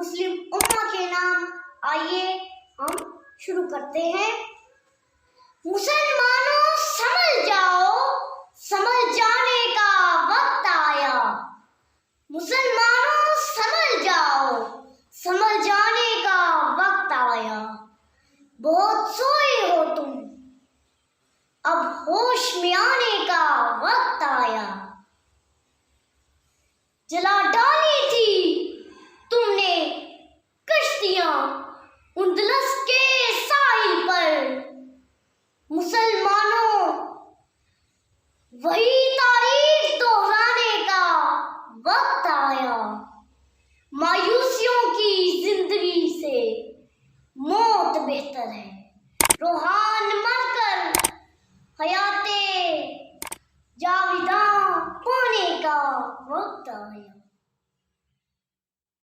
मुस्लिम उम्मा के नाम। आइए हम शुरू करते हैं। मुसलमानों समझ जाओ, समझ जाने का वक्त आया। मुसलमानों समझ जाओ, समझ जाने का वक्त आया। बहुत सोए हो तुम, अब होश में आने का वक्त आया। जला डाली थी तुमने कश्तियां उंदलस के साहिल पर। मुसलमानों वही तारीख दोहराने का वक्त आया। मायूसियों की जिंदगी से मौत बेहतर है। रूहान मरकर हयाते जाविदा पाने का वक्त आया।